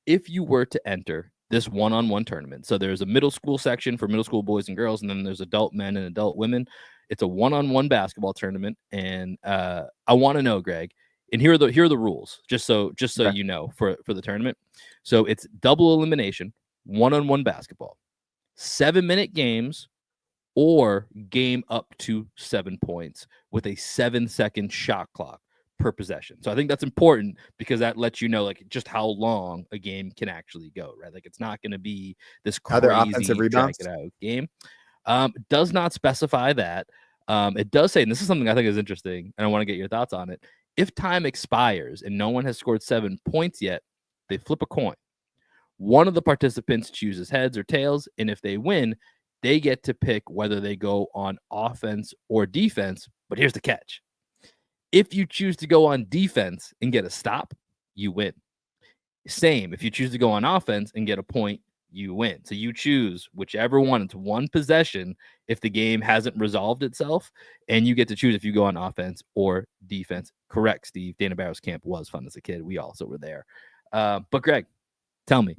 if you were to enter this one-on-one tournament. So there's a middle school section for middle school boys and girls, and then there's adult men and adult women. It's a one-on-one basketball tournament. And I want to know, Greg, and here are the rules, just so you know, for the tournament. So it's double elimination, one-on-one basketball, 7-minute games, or game up to 7 points with a 7-second shot clock per possession. So I think that's important because that lets you know like just how long a game can actually go, right? Like it's not going to be this crazy offensive rebounds game. Does not specify that. It does say, and this is something I think is interesting, and I want to get your thoughts on it. If time expires and no one has scored 7 points yet, they flip a coin. One of the participants chooses heads or tails, and if they win, they get to pick whether they go on offense or defense. But here's the catch. If you choose to go on defense and get a stop, you win. Same, if you choose to go on offense and get a point, you win. So you choose whichever one. It's one possession if the game hasn't resolved itself, and you get to choose if you go on offense or defense. Correct, Steve. Dana Barrow's camp was fun as a kid. We also were there. But Greg, tell me,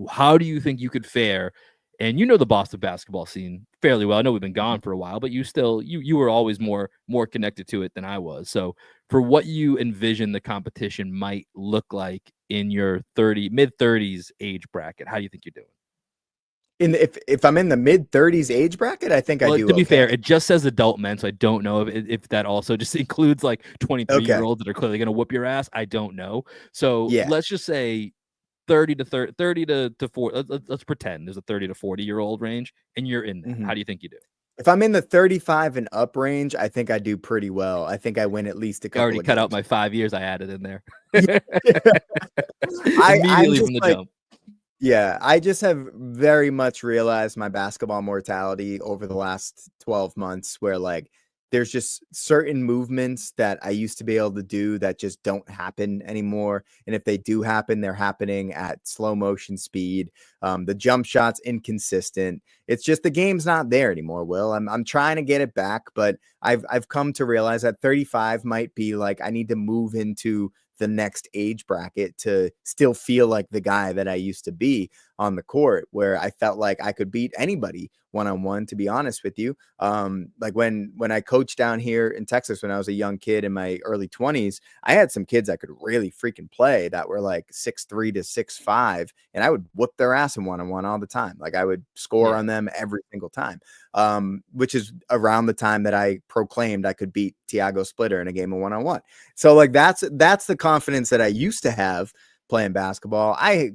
how do you think you could fare? And you know the Boston basketball scene fairly well. I know we've been gone for a while, but you were always more connected to it than I was. So for what you envision the competition might look like in your mid-30s age bracket, how do you think you're doing? If I'm in the mid-30s age bracket, I think I do. To be fair, it just says adult men, so I don't know if that also just includes like 23-year-olds that are clearly going to whoop your ass. I don't know. So let's just say 30 to 40. Let's pretend there's a 30 to 40-year-old range, and you're in there. How do you think you do? If I'm in the 35 and up range, I think I do pretty well. I think I win at least a couple. I already cut out my 5 years I added in there. Immediately from the jump. Yeah, I just have very much realized my basketball mortality over the last 12 months where like there's just certain movements that I used to be able to do that just don't happen anymore. And if they do happen, they're happening at slow motion speed. The jump shot's inconsistent. It's just the game's not there anymore, Will. I'm trying to get it back, but I've come to realize that 35 might be like I need to move into the next age bracket to still feel like the guy that I used to be on the court, where I felt like I could beat anybody one-on-one, to be honest with you. Like when I coached down here in Texas, when I was a young kid in my early 20s, I had some kids that could really freaking play that were like 6'3" to 6'5", and I would whoop their ass in one-on-one all the time. Like I would score on them every single time, which is around the time that I proclaimed I could beat Tiago Splitter in a game of one-on-one. So like that's the confidence that I used to have playing basketball. I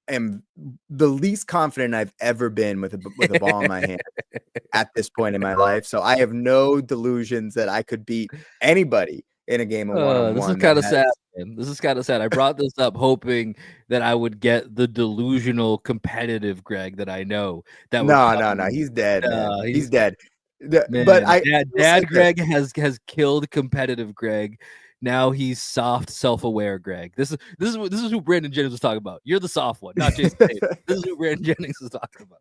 am the least confident I've ever been with a ball in my hand at this point in my life. So I have no delusions that I could beat anybody in a game of one-on-one. This is kind of sad, man. This is kind of sad. I brought this up hoping that I would get the delusional competitive Greg that I know. No. He's dead, man. He's dead. Man, but Dad Greg has killed competitive Greg. Now he's soft, self-aware Greg. This is who Brandon Jennings was talking about. You're the soft one, not Jayson Tatum. This is who Brandon Jennings was talking about.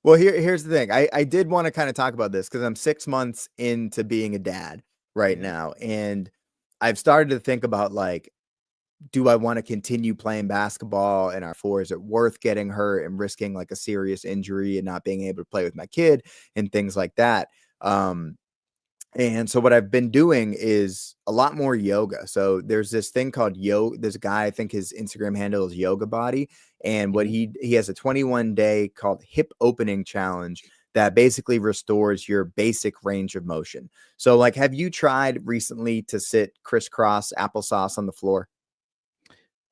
Well, here's the thing. I did want to kind of talk about this because I'm 6 months into being a dad right now, and I've started to think about like, do I want to continue playing basketball in our four? Is it worth getting hurt and risking like a serious injury and not being able to play with my kid and things like that? And so what I've been doing is a lot more yoga. So there's this thing called yoga. There's a guy, I think his Instagram handle is Yoga Body. And what he has a 21-day called hip opening challenge that basically restores your basic range of motion. So like, have you tried recently to sit crisscross applesauce on the floor?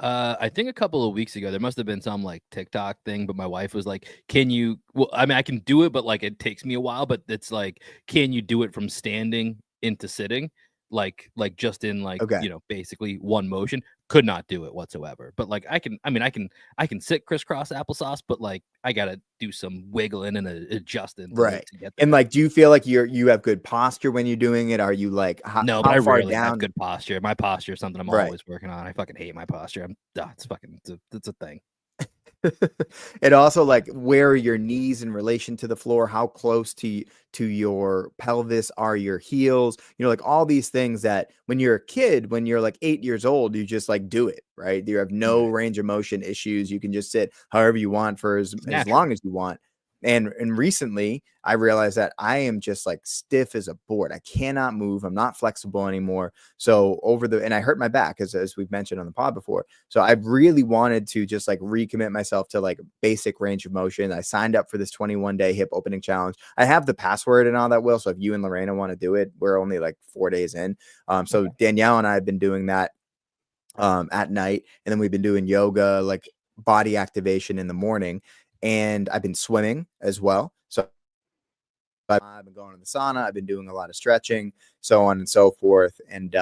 I think a couple of weeks ago there must have been some like TikTok thing, but my wife was like, "Can you?" Well, I mean, I can do it, but like it takes me a while. But it's like, can you do it from standing into sitting? Like just in like Okay. basically one motion. Could not do it whatsoever. But like I can. I mean, I can sit crisscross applesauce, but like I gotta do some wiggling and adjusting Right. to get And there. like, do you feel like you have good posture when you're doing it? Are you like, No, but how I far rarely have down? good posture. My posture is something I'm Right. always working on. I fucking hate my posture. It's a thing. And also like, where are your knees in relation to the floor? How close to your pelvis are your heels? Like all these things that when you're a kid, when you're like 8 years old, you just like do it, right? You have no Right. range of motion issues. You can just sit however you want for It's as long natural. as you want. And recently I realized that I am just like stiff as a board. I cannot move. I'm not flexible anymore. So and I hurt my back as we've mentioned on the pod before. So I really wanted to just like recommit myself to like basic range of motion. I signed up for this 21-day hip opening challenge. I have the password and all that, Will. So if you and Lorena want to do it, we're only like 4 days in. So Danielle and I have been doing that at night. And then we've been doing yoga, like body activation in the morning. And I've been swimming as well. So I've been going to the sauna. I've been doing a lot of stretching, so on and so forth. And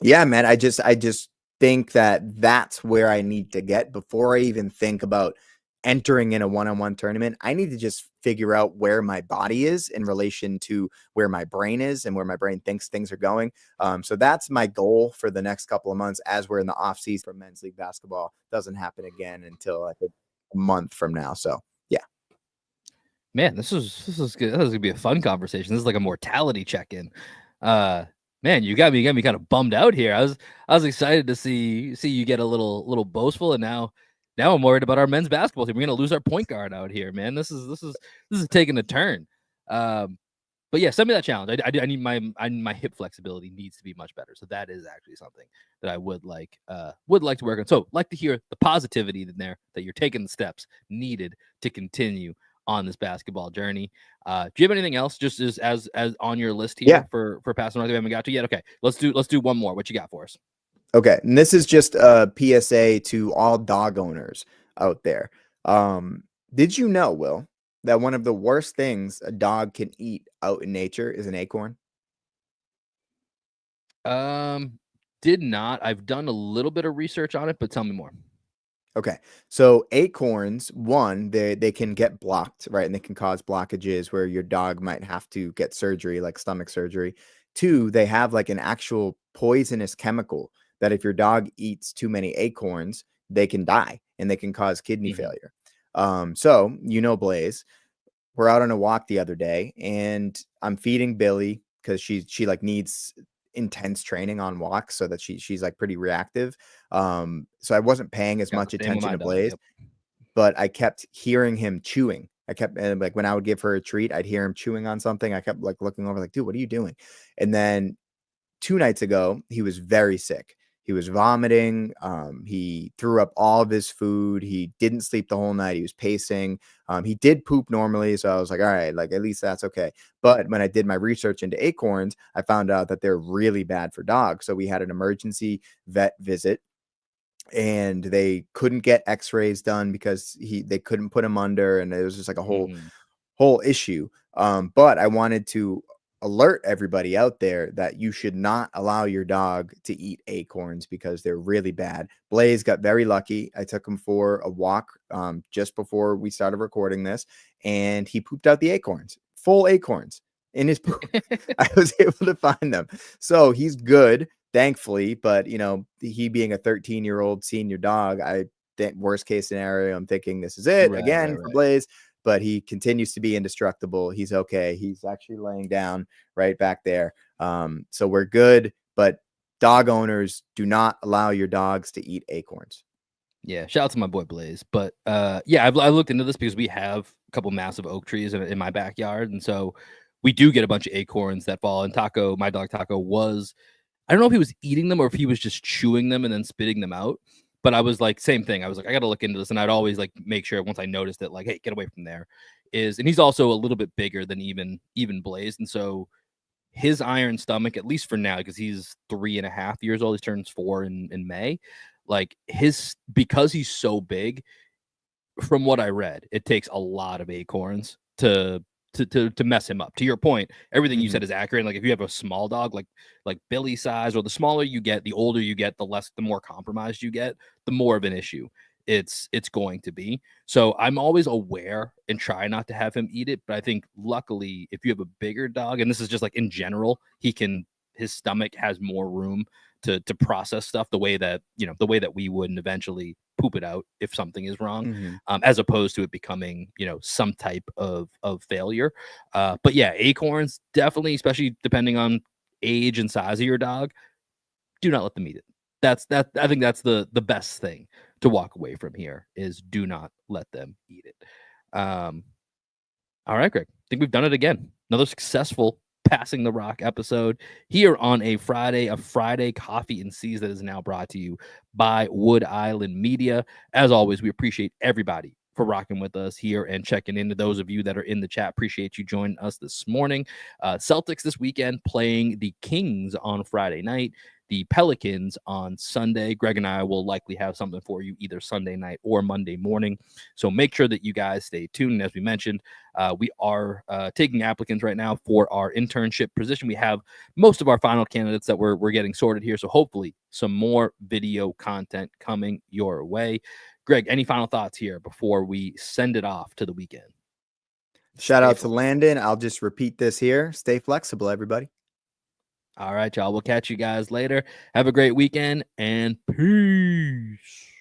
yeah, man, I just think that that's where I need to get before I even think about entering in a one-on-one tournament. I need to just figure out where my body is in relation to where my brain is and where my brain thinks things are going. So that's my goal for the next couple of months as we're in the off season for men's league basketball. Doesn't happen again until I think a month from now. So yeah. Man, this is good. This is gonna be a fun conversation. This is like a mortality check-in. Uh, man, you got me kind of bummed out here. I was excited to see you get a little boastful, and now I'm worried about our men's basketball team. We're gonna lose our point guard out here, man. This is taking a turn. Um, but yeah, send me that challenge. I need my hip flexibility needs to be much better. So that is actually something that I would like to work on. So like to hear the positivity in there that you're taking the steps needed to continue on this basketball journey. Do you have anything else just as on your list Yeah. here for passing on that we haven't got to yet? Okay, let's do one more. What you got for us? Okay, and this is just a PSA to all dog owners out there. Did you know, Will, that one of the worst things a dog can eat out in nature is an acorn? Um, did not. I've done a little bit of research on it, but tell me more. Okay, so acorns, one, they can get blocked, right? And they can cause blockages where your dog might have to get surgery, like stomach surgery. Two, they have like an actual poisonous chemical that if your dog eats too many acorns, they can die and they can cause kidney Mhm. failure. So Blaze, we're out on a walk the other day and I'm feeding Billy because she like needs intense training on walks so that she's like pretty reactive. So I wasn't paying as Got much the same with attention my to dog. Blaze, Yep. but I kept hearing him chewing. I kept like when I would give her a treat, I'd hear him chewing on something. I kept like looking over, like, dude, what are you doing? And then 2 nights ago, he was very sick. He was vomiting. He threw up all of his food. He didn't sleep the whole night. He was pacing. He did poop normally. So I was like, all right, like at least that's okay. But when I did my research into acorns, I found out that they're really bad for dogs. So we had an emergency vet visit and they couldn't get x-rays done because they couldn't put him under. And it was just like a Mhm. whole issue. But I wanted to alert everybody out there that you should not allow your dog to eat acorns because they're really bad. Blaze got very lucky. I took him for a walk just before we started recording this, and he pooped out the acorns, full acorns in his poop. I was able to find them. So he's good, thankfully. But, he being a 13-year-old senior dog, I think worst case scenario, I'm thinking this is it Right, again right, for right. Blaze, but he continues to be indestructible. He's okay. He's actually laying down right back there. So we're good, but dog owners, do not allow your dogs to eat acorns. Yeah, shout out to my boy Blaze. But yeah, I looked into this because we have a couple massive oak trees in my backyard, and so we do get a bunch of acorns that fall. And Taco, my dog Taco, I don't know if he was eating them or if he was just chewing them and then spitting them out. But I was like, same thing. I was like, I got to look into this. And I'd always like make sure once I noticed it, like, hey, get away from there. And he's also a little bit bigger than even Blaze. And so his iron stomach, at least for now, because he's 3.5 years old, he turns 4 in May. Like because he's so big, from what I read, it takes a lot of acorns to mess him up. To your point, everything you said is accurate. Like if you have a small dog, like Billy size, or the smaller you get, the older you get, the more compromised you get, the more of an issue it's going to be. So I'm always aware and try not to have him eat it. But I think luckily, if you have a bigger dog, and this is just like in general, his stomach has more room to process stuff the way that we would, and eventually poop it out if something is wrong, as opposed to it becoming, some type of failure. But yeah, acorns definitely, especially depending on age and size of your dog, do not let them eat it. I think that's the best thing to walk away from here is do not let them eat it. All right, Greg, I think we've done it again. Another successful Passing the Rock episode here on a Friday Coffee and Seas that is now brought to you by Wood Island Media. As always, we appreciate everybody for rocking with us here and checking in. To those of you that are in the chat, appreciate you joining us this morning. Celtics this weekend playing the Kings on Friday night, the Pelicans on Sunday. Greg and I will likely have something for you either Sunday night or Monday morning. So make sure that you guys stay tuned. And as we mentioned, we are taking applicants right now for our internship position. We have most of our final candidates that we're getting sorted here. So hopefully some more video content coming your way. Greg, any final thoughts here before we send it off to the weekend? Shout out to Landon. I'll just repeat this here. Stay flexible, everybody. All right, y'all. We'll catch you guys later. Have a great weekend and peace.